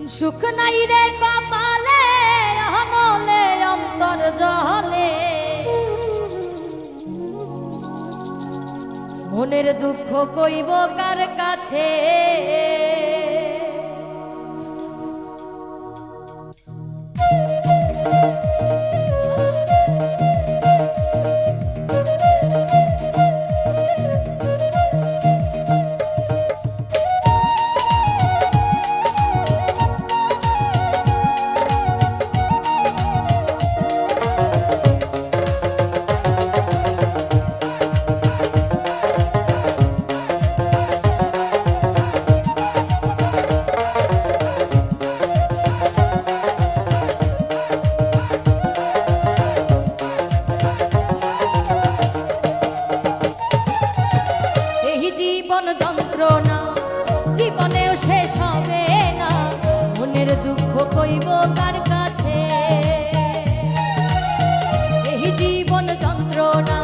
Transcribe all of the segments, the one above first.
সুখ নাই রে কপালে অহনলে অন্তর জলে মনের দুঃখ কইব কার কাছে জীবন যন্ত্রণা জীবনেও শেষ হবে না মনের দুঃখ কইব কার কাছে এই জীবন যন্ত্রণা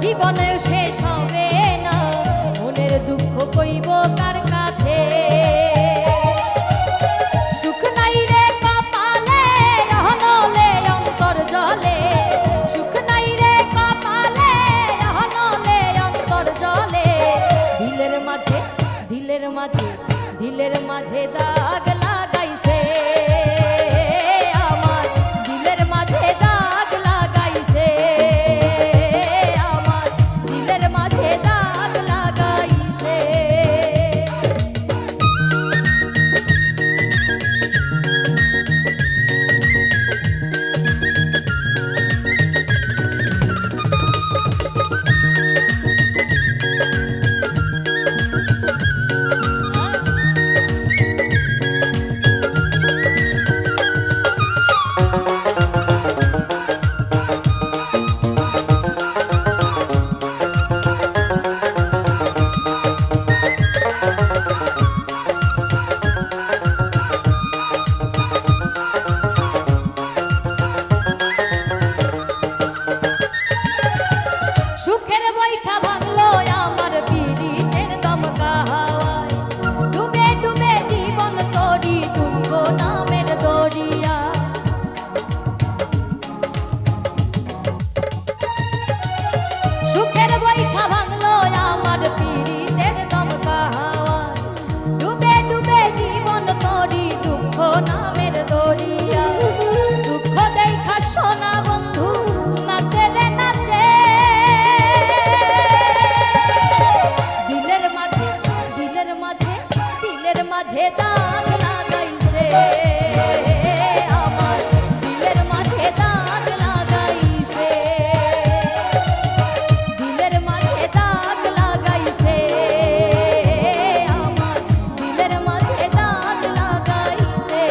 জীবনেও শেষ হবে না মনের দুঃখ কইব কার কাছে সুখ নাই রে কপালে অহনলে অন্তর জলে সুখ নাই রে কপালে অহনলে অন্তর জলে দিলের মাঝে দাগ লাগাইছে আমার দিলের মাঝে দাগ লাগাইছে আমার দিলের মাঝে দাগ লাগাইছে সুখের বৈঠা ভাঙলো আমার পীড়িতের দমকা হাওয়ায় ডুবে ডুবে জীবন তরি দুঃখ নামের দরিয়া সুখের বৈঠা ভাঙলো আমার পীড়িতের দমকা হাওয়ায় ডুবে ডুবে জীবন তরি দুঃখ নামের দরিয়া দুঃখ দেখা সোনা বন্ধু নাচে রে নাচে দিলের মাঝে দাগ লাগাইছে আমার দিলের মাঝে দাগ লাগাইছে দিলের মাঝে দাগ লাগাইছে আমার দিলের মাঝে দাগ লাগাইছে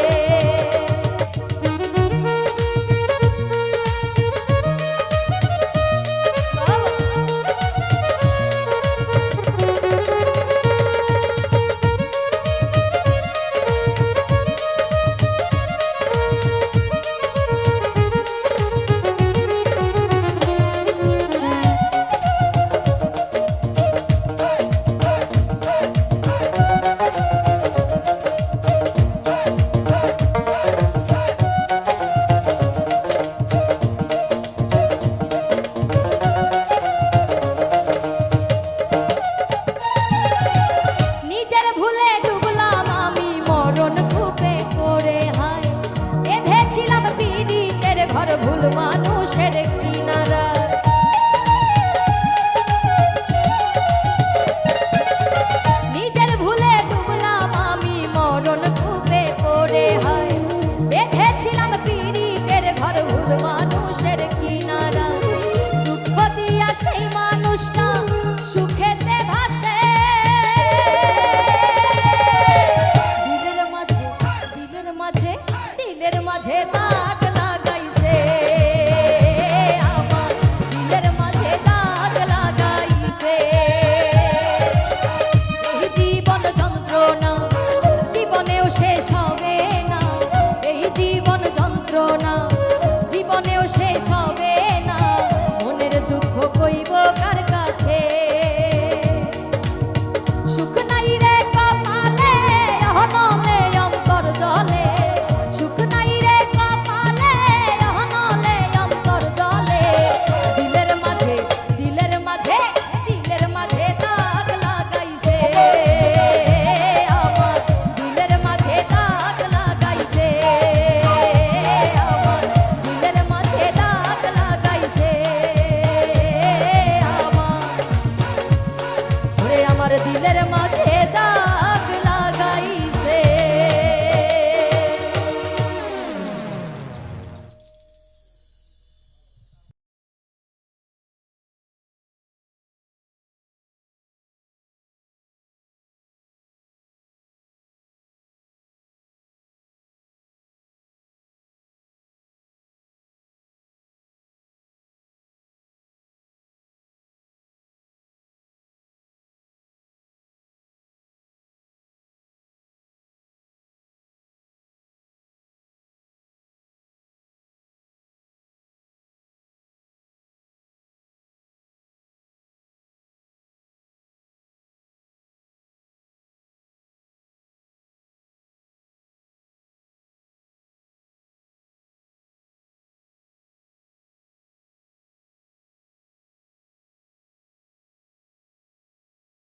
ঘর ভুল মানুষের কিনারা নিজের ভুলে ডুবলাম আমি মরণ কূপে পড়ে হায় বেঁধেছিলাম পীড়িতের ঘর ভুল মানুষের কিনারা দুঃখ দিয়া সেই মানুষটা সুখেতে ভাসে দিলের মাঝে